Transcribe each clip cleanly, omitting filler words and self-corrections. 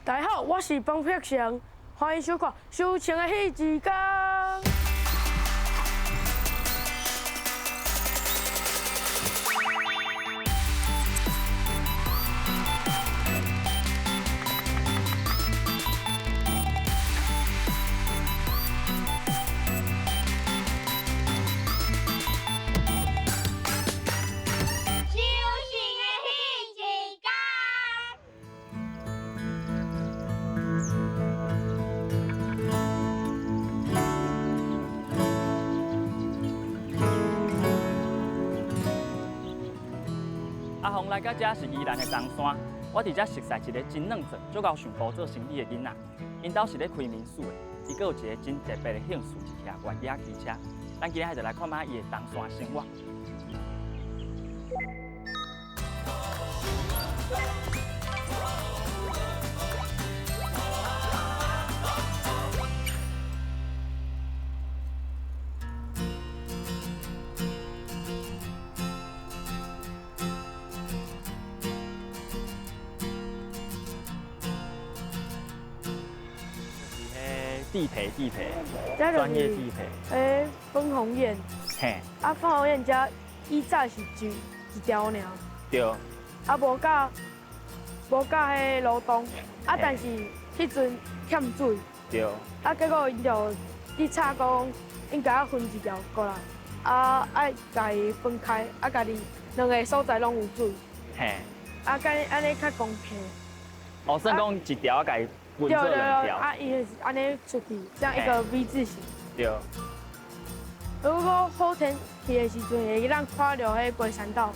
大家好，我是彭碧祥，欢迎收看《抒情的戏之歌》。阿峰来到这是宜兰的东山，我伫这熟悉一个真冷静、足够上步做生意的囡仔。因兜是咧开民宿的，伊阁有一个真特别的兴趣，是骑越野骑车。咱今日就来看卖伊的东山生活。地皮，专业地皮。分红宴，嘿，分红宴遮以早是一条尔，对，无甲迄路东，但是迄阵欠水，对，结果因就伫吵讲，应该要分一条过来，爱家己分开，家己两个所在拢有水，嘿，安尼较公平。哦，算讲一条家己分做两条。伊是安尼出去，这样一个 V 字形。对。如果好天气的时阵，会当看到迄龟山岛。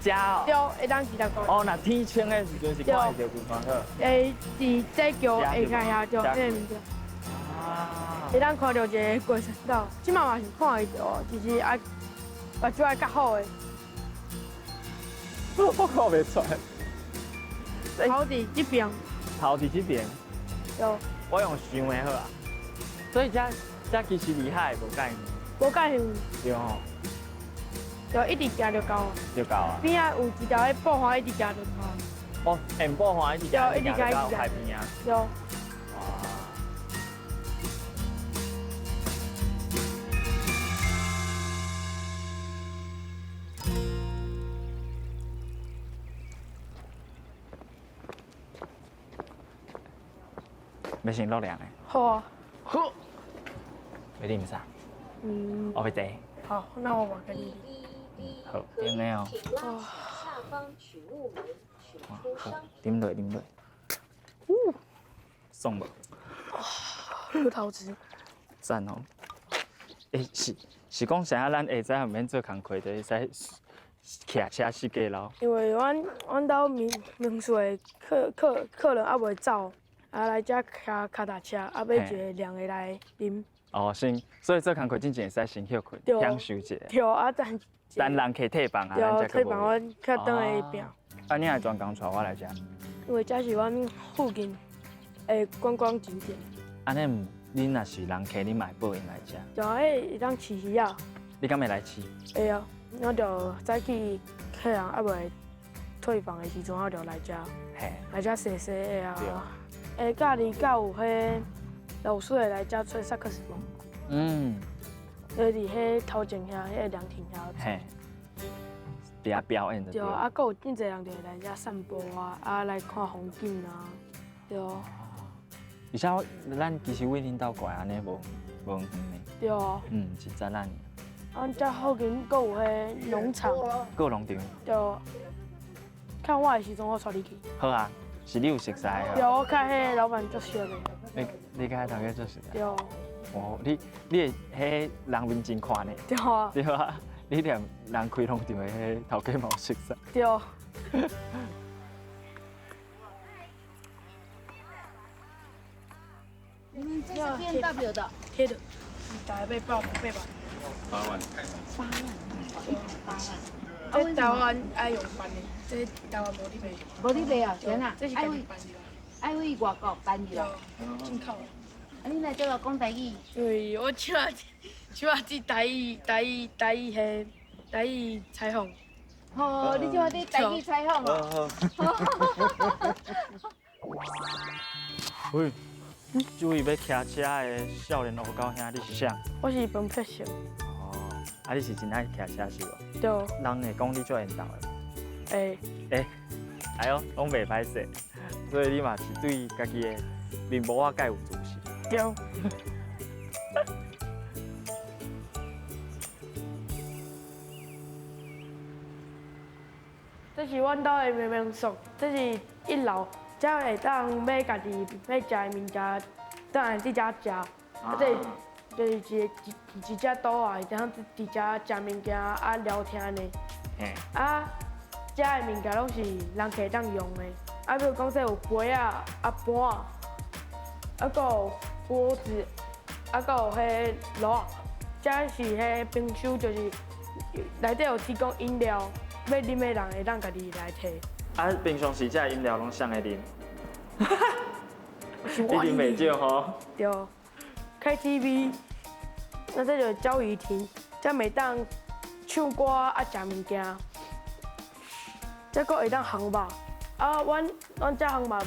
遮哦。对，会当直接过。哦，那天清的时阵是看会到龟山岛。伫这桥下底遐对，迄个物件。啊。会当看到一个龟山岛，即马嘛是看会到，就是爱目睭爱较好的。我看袂出来。头伫这边。头伫这边。对。我用想的好啊。所以遮其实离海无介远。无介远。对吼。就一直行就到啊。就到啊。边仔有一条迄步行，一直行就到。哦，沿步行一直行，一直行到海边啊。对。要先落凉的。好啊。好。要啉啥？我要茶。好，那我给你。好，点的哦。好，啉落。爽无？葡萄汁。赞哦。是讲啥？咱下早毋免做工课，就会使骑车四界路。因为阮兜民宿的客人还袂走。来遮骑脚踏车，要一个凉的来啉。哦，所以做工课真正会使先休困，享受一下。对，等人客退房啊，对，退房我较等下迄边。你也专工带我来遮？因为遮是阮附近的观光景点。安尼，恁若是人客，你嘛会报因来遮？就会当饲鱼啊。你敢会来饲？会啊，我就早起客人还袂退房的时阵，我就来遮。嘿。来遮洗洗的啊。假日甲有迄老师会来遮吹萨克斯风。就伫迄头前遐，迄个凉亭遐。嘿。表演的。对啊，阁有真侪人就会来遮散步啊，来看风景啊，对。而且咱其实为恁兜过安尼无远呢。对啊。是在咱。阮遮附近阁有迄农场。阁有农场。对。看我的时阵，我带你去。好啊。是你有熟悉啊？对，我甲迄老板足熟的。你甲迄头家足熟？对。哦，你迄人面真宽呢。对啊。对啊，你连人开农场的迄头家嘛有熟悉。对。这是变大表的。贴的，大概要8万。8万。这台湾爱用办的，这台湾无你卖。无你卖啊？真啊？这是家己办的。爱为外国办的。进口。你来这个讲台语？因为我即马只台语采访。哦，你即马在台语采访哦。喂，这位要骑车的少年乌狗兄，你是啥？我是本撇生。哦，啊，你是真爱骑车是无？对。人会讲你做缘投的。会。哎呦，拢袂歹势，所以你嘛是对家己的面部啊，介有自信。对。这是阮兜的面面爽，这是一楼，才会当买家己要食的物件，当然伫遮食。啊，这就是一只桌啊，会当伫遮食物件啊聊天的。嘿。啊，遮的物件拢是人客当用的。啊，比如讲说有杯啊、啊盘啊，啊个有锅子，啊个有迄炉，遮是迄冰箱，就是内底有提供饮料。要啉的人会当家己来摕。啊，平常时这饮料拢谁来啉？你啉袂少吼？对。KTV， 那这就是交谊厅，才袂当唱歌啊食物件，才阁会当烘肉。啊，阮这烘肉，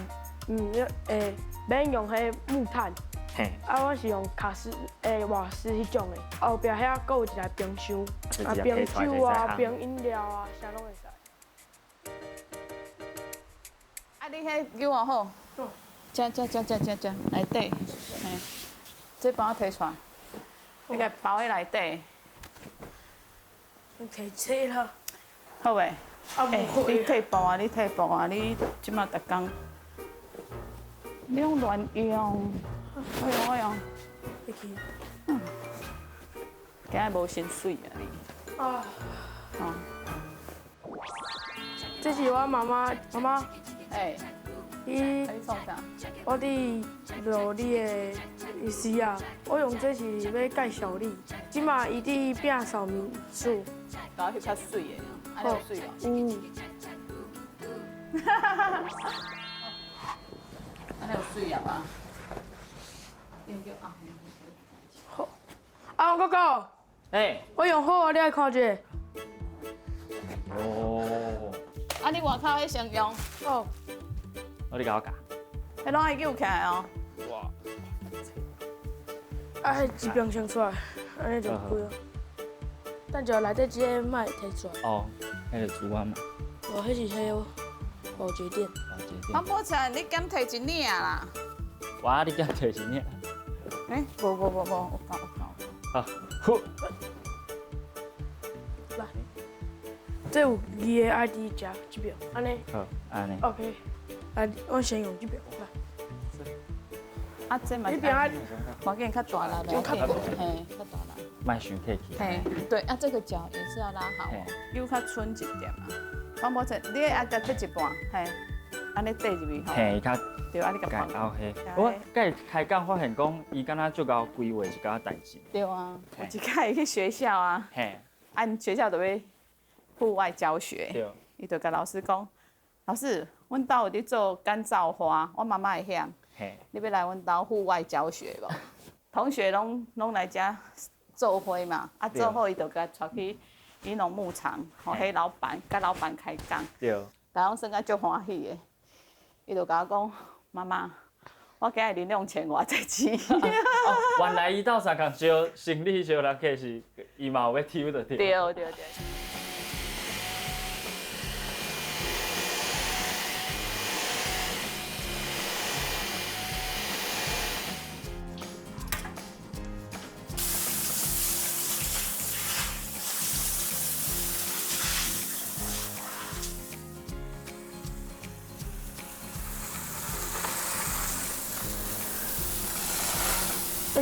免用迄木炭。嘿。啊，阮是用瓦斯迄种的，后壁遐阁有一台冰箱，啊冰酒啊、冰饮料啊，啥拢会使。啊，你迄牛啊好，这内底，嘿，这帮我摕出来，你甲包喺内底。你摕切啦。好袂？啊，你退步啊！你退步啊！你即马逐工，你拢乱用。我用，会去。今日无心水啊你。啊。哦。这是我妈妈。哎。你创啥？我伫录你的时啊，我用这是要介绍你。即马伊伫摒扫民宿。搞翕较水的，安尼有水哦。有。安尼有水啊嘛？好，啊，王哥哥，我用好啊，你来看者。哦。啊，你外口迄先用。好。你甲我教。迄拢会救起来哦。哇。啊，迄一冰箱出来，安尼就贵啊。等者内底这个卖摕出来。哦，迄个煮碗嘛。哦，迄是迄保洁垫。我摸起来，你减摕一领啦。哇，你减摕一领。无，有够。好，好。来，这有你的 ID 食这边，安尼。好，安尼。OK， 来，我先用这边，来。啊，这嘛。你边啊，毛巾较大啦，较大，嘿，较大啦。卖伤客气。嘿，对啊，这个脚也是要拉好哦，又较寸一点啊。我摸起，你爱甲切一半，嘿，安尼缀入去吼。嘿，较。对啊，你甲放。OK，我甲伊开讲发现讲，伊敢若做到规划一寡代志。对啊，有一摆去学校啊，按学校就要户外教学，对，伊就甲老师讲，老师，阮兜有咧做干燥花，我妈妈会晓，你要来阮兜户外教学无？同学拢来遮做花嘛，啊做好伊就甲带去伊农牧场，吼，迄老板甲老板开讲，对，大家算甲足欢喜的，伊就甲我讲。妈妈，我今日零用钱偌济钱？原来伊斗相共烧生理烧人客是，伊嘛有要抽的对。对。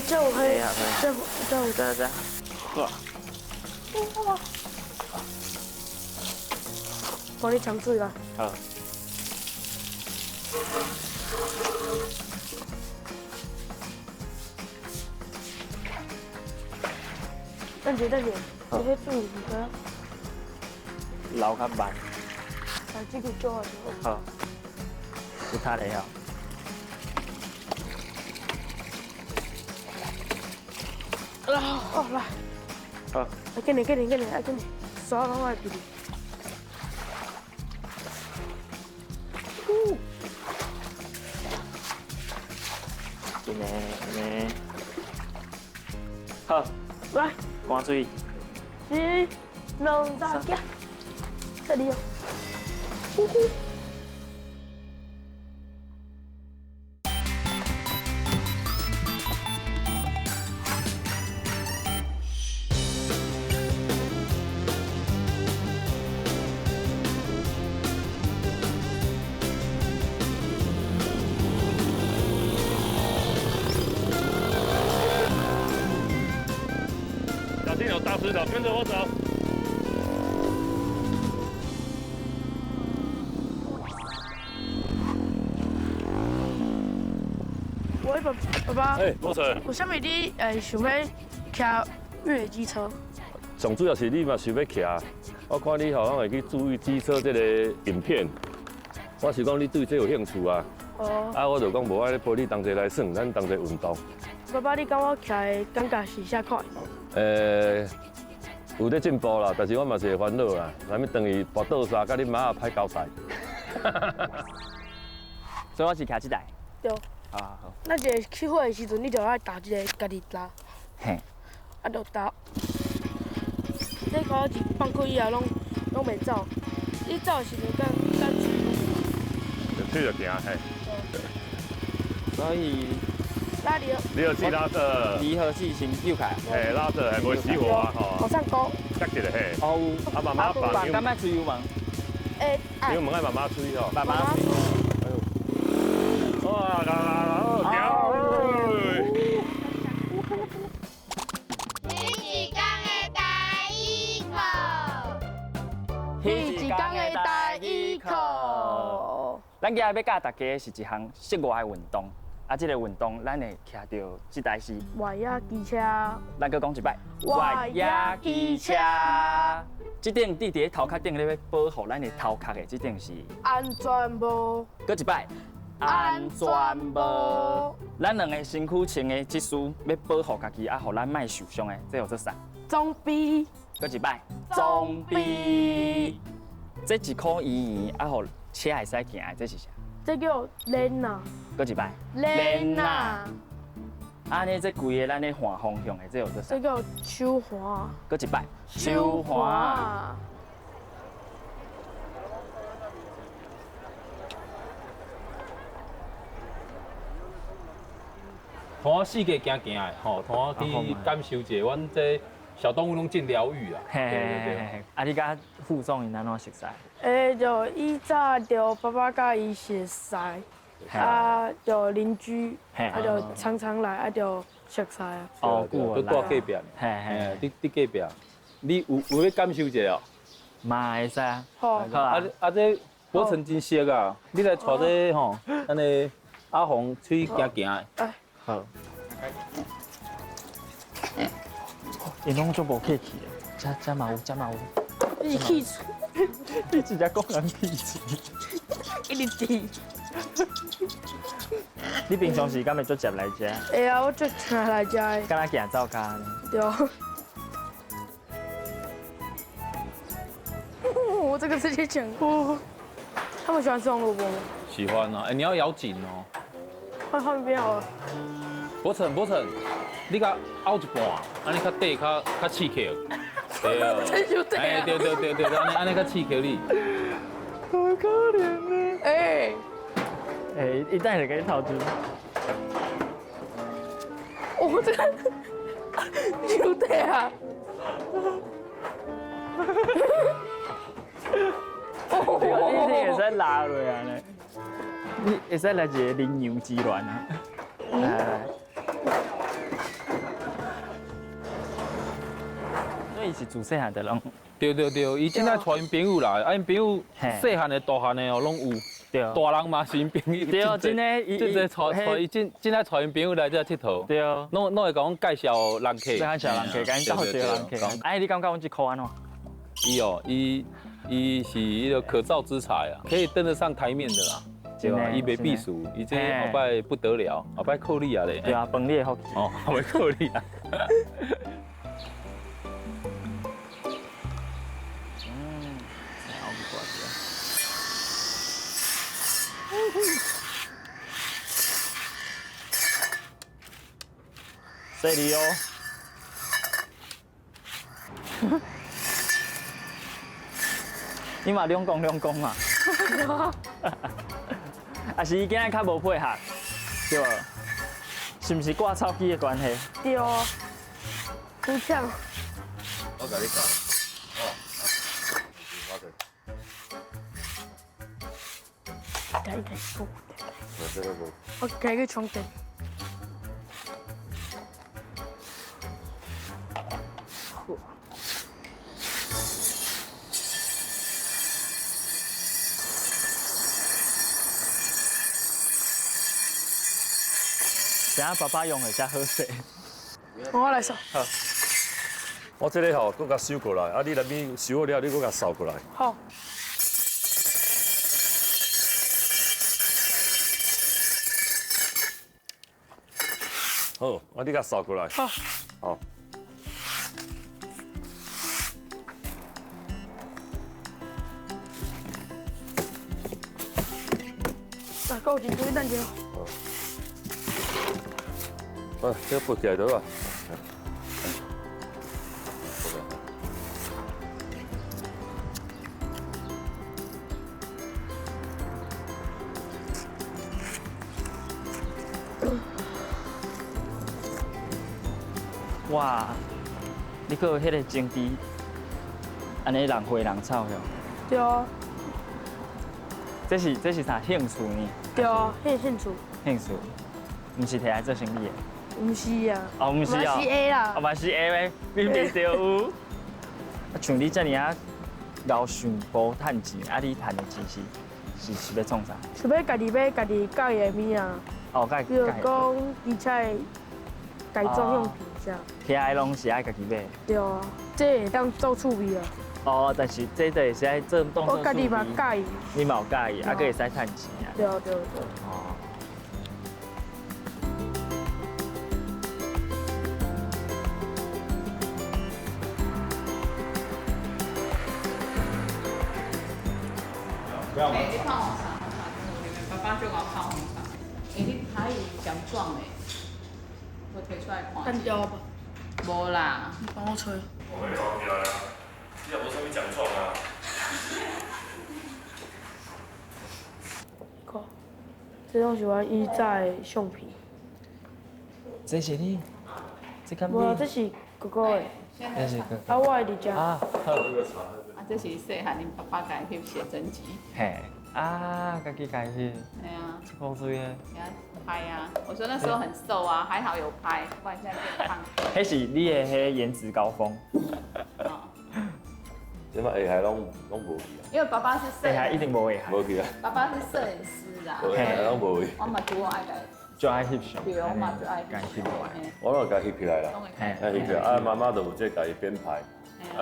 这有黑，这有。哇！帮你尝水啦。好。等者，这些水唔得。流较慢。把这个做好就好。好。有他的哦。哦，来，好，给你，刷往外比。真的安尼。好，来，赶水。一、两、三，行，这里哦。呼呼。小心有大石头，跟着我走。喂，爸爸。哎，博成，为什么你想要骑越野机车？上主要是你嘛想要骑，我看你好像会去注意机车这个影片，我是讲你对这有兴趣啊。哦。啊，我就讲无爱咧陪你同齐来耍，咱同齐运动。爸爸，你感觉骑的感觉是啥款？有在进步啦，但是我嘛是会烦恼啦，咱要等于跋倒沙，甲你妈歹交代。所以我是骑这台。对。好。那个起火的时阵，你就要打这个家己拉。嘿。啊，就打。这个是放开以后拢袂走，你走的时阵敢就行嘿。所以。拉离合。离合器拉着。离合器先扭开。嘿，拉着还袂熄火啊吼。往上勾。夹一个嘿。哦。啊，慢慢放。放，敢莫吹油门。油门爱慢慢吹吼。慢慢吹。哇啦，彼一天的第一课。咱今日要教大家是一项室外的运动，啊，这个运动咱会骑到这台是越野机车。咱搁讲一摆，越野机车。这顶伫伫头壳顶咧要保护咱的头壳的，这顶是安全帽。搁一摆。安全帽，咱两个身躯穿的这束要保护家己，啊，互咱莫受伤的，这叫做啥？装逼。搁一摆，装逼。这一颗圆圆，啊，互车会使行的，这是啥？这叫链呐。搁一摆，链呐。安尼这规个咱咧换方向的，这叫做啥？这叫手环。搁一摆，手环。同世界行行的，吼，同去感受一下，阮这小动物拢真疗愈啊。对。啊，你甲副总因安怎熟悉？就以早就爸爸甲伊熟识，啊，就邻居，啊，就常常来，啊，就熟悉啊。哦，都住隔壁。嘿，你隔壁，你有要感受一下哦？嘛会使啊。好。这博成真熟啊！你来带这吼，安尼阿红去行行的。好。因拢做无客气的，这嘛有，这嘛有。你气死！你直接讲人气死。一直滴。你平常时敢会做接来食？会啊，我最常来食的。敢若行走家呢？对。我这个直接讲过。他们喜欢吃红萝卜吗？喜欢啊！你要咬紧哦。换边好了。博成，你甲凹一半，安尼较底较刺激。对。哎，对，安尼较刺激你。好可怜啊！一旦就给你掏出。我这个有对啊。你会使拉落啊咧？你会使来一个羚羊之乱啊！来。所以是自细汉的拢。对，伊真爱带因朋友来，因朋友细汉的、大汉的哦拢有。对。大人嘛是因朋友。对，真的，真伊真爱带因朋友来这佚佗。对。拢会甲阮介绍人客。介绍人客，甲因介绍人客。哎，你感觉阮这箍安怎？伊是一个可造之材啊，可以登得上台面的啦。对啊，伊袂避暑，伊这后摆不得了，后摆扣你啊咧。对啊，饭你会福气。哦，后摆扣你啊。犀利哦。你嘛两公嘛？啊是伊今日较无配合，对无？是毋是挂草机的关系？对哦，好呛。我甲你讲，一台补。这个无。我开个充电。等下爸爸用的才好势。我来扫。好，我这个吼，搁甲收过来，啊，你内面收好了，你搁甲扫过来。好。好，我你甲扫过来。好。好。大哥，进去等一下。啊，这个拔起来得啊。哇，你搁有迄个精滴，安尼人花人草哟。对啊。这是啥兴趣呢？对啊，兴趣。兴趣，毋是摕来做生意的。毋是啊。哦，毋是啊。嘛是 A 啦。哦，嘛是 A 呗，明明就有。像你遮尔啊，老想bus趁钱，啊，你趁的钱是要创啥？是要家己买家己家己的物啊。哦，比如讲，而且改装用品这样。遐个拢是爱家己买。对啊，这会当做趣味啊。哦，但是这就会使爱做当做我家己嘛介意。你嘛有介意，啊，佮会使趁钱啊。对对对。哦。不要嘛。你泡红茶，爸爸就讲泡红茶。你台语奖状嘞，我摕出来看。单调吧。无啦。你帮我吹。我会抄起来啊，你也无啥物奖状啊。看，这种是我以前的相片。这是你？这敢无啊，这是哥哥的。这是哥。啊，我的伫遮。啊，好。啊，这是细汉恁爸爸家翕写真集。嘿，啊，家己家翕。哎呀。好水诶。给他拍啊！我说那时候很瘦啊，还好有拍，不然现在变胖。迄是你的迄颜值高峰。即摆下海拢无去啊。因为爸爸是摄下海一定无会海。无去啊。爸爸是摄影师啦。下海拢无去。我嘛拄好爱来。就爱翕相。对，我嘛就爱翕相。我拢家翕起来啦。嘿。翕起来，啊，妈妈就有这家己编排。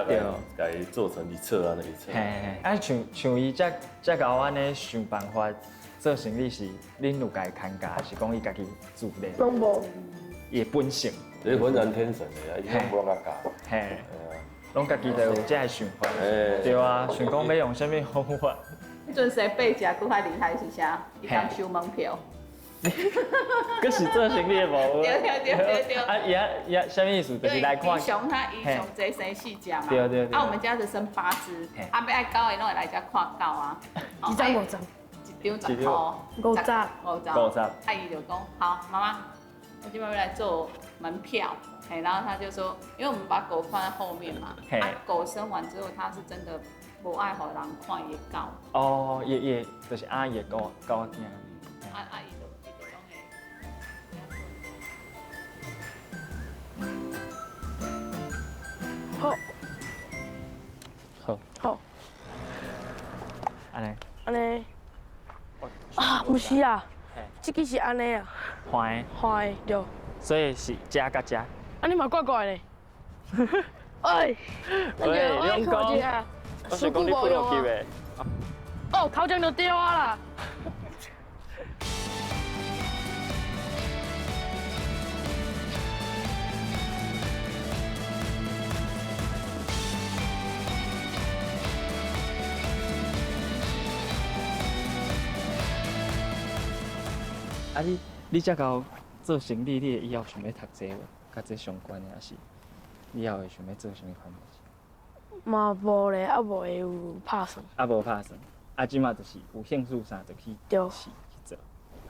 对，家己做成一册啊，那一册。嘿，啊像伊才甲我安尼想办法做生意是，恁有家己看家，还是讲伊家己自练？拢无。伊本性。这浑然天成的啊，伊拢无人教。嘿。拢家己就有这个想法。对啊，想讲要用啥物方法？迄阵谁背食佫较厉害是啥？伊敢收门票。佫是做生意的无？对。啊，伊啊，啥物意思？就是来看。伊上侪生4只嘛。对。啊，我们家只生8只，啊，要爱狗的拢会来遮看狗啊。一张5张。一张10块。50。50。阿姨就讲好，妈妈，我今晚要来做门票。嘿，然后他就说，因为我们把狗放在后面嘛，啊，狗生完之后，它是真的不爱互人看伊狗。哦，也就是阿姨狗囝。阿姨就讲诶。好。好。好。安尼。安尼。啊，不是啊，这个是安尼啊。欢的。欢的，对。所以是加甲加。啊，你嘛怪怪的。哎。喂，用讲。我是讲你不落去的。哦，头前就掉啊啦。啊，你才到做生意，你以后想要读册无？甲这相关的，还是以后会想要做啥物款代志？嘛无咧，啊无会有拍算。啊无拍算，啊即马就是有兴趣啥就去对试去做，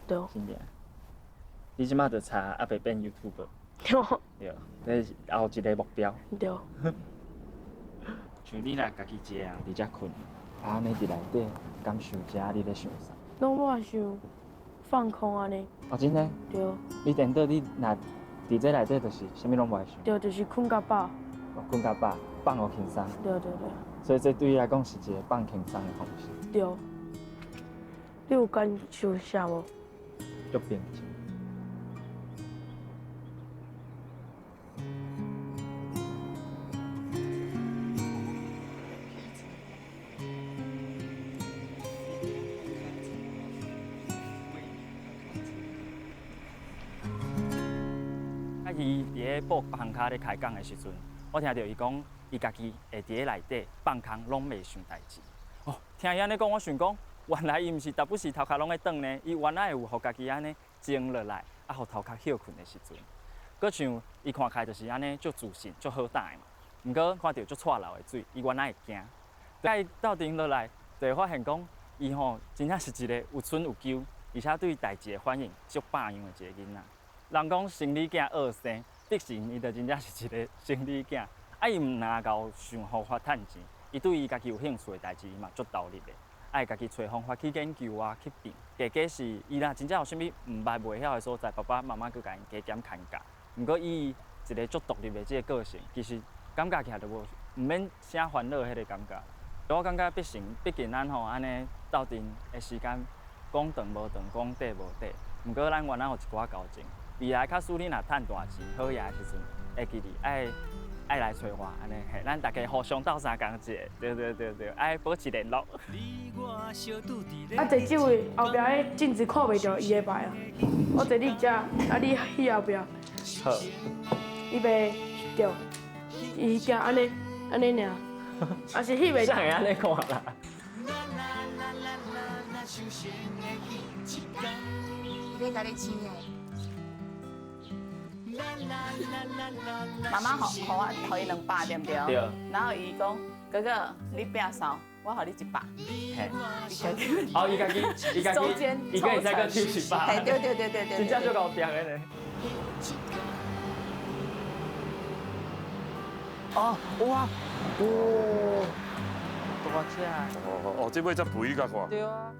对真正。你即马就查啊袂变 YouTuber， 对对，这是后一个目标。对。像你若家己一个人伫遮困，啊安尼伫内底感受一下你咧想啥？拢我想放空安尼。哦，真的？对你等到你若伫这内底，就是啥物拢无爱想，对，就是困甲饱。哦，困甲饱，放互轻松。对对对。所以这对你来讲是一个放轻松的方式。对。你有感受啥无？足平静。伊伫咧报放卡咧开讲的时阵，我听到伊讲，伊家己会伫咧内底放空，拢袂想代志。哦，听伊安尼讲，我想讲，原来伊毋是逐不是头壳拢会转呢，伊原来会有互家己安尼静落来，啊，互头壳休困的时阵。搁像伊看起来就是安尼足自信、足好胆的嘛。毋过看到足错漏的水，伊原来会惊。甲伊斗阵落来，就会发现讲，伊吼真正是一个有春有秋，而且对代志的反应足百样的一个囡仔。人讲生理囝恶生，的确伊就真正是一个生理囝。啊，伊毋若够想方法趁钱，伊对伊家己有兴趣的代志，伊嘛足投入的。爱家己找方法去研究啊，去变。加是伊若真正有啥物毋捌袂晓的所在，爸爸妈妈佮甲因加减牵教。毋过伊一个足独立的即个个性，其实感觉起来就无毋免啥烦恼迄个感觉。我感觉毕竟咱吼安尼斗阵的时间讲长无长，讲短无短。毋过咱原来有一寡交情。未来假使你若趁大钱好嘢的时阵，会记你爱来找我，安尼嘿，咱大家互相斗相共者，对，爱保持联络。啊，坐这位后壁迄镜子看袂到伊的牌啊，我坐你遮，啊你去后壁。好。伊袂对，伊惊安尼尔，啊是翕袂。谁会安尼看啦？你甲你亲的。妈妈互我伊200，对不对？对。然后伊讲，哥哥，你摒扫，我互你100。嘿。哦，伊家己，中间伊可以再个抽100。嘿，对。真正足够拼的呢。哦，哇，大只。哦，这尾才肥甲看。对啊。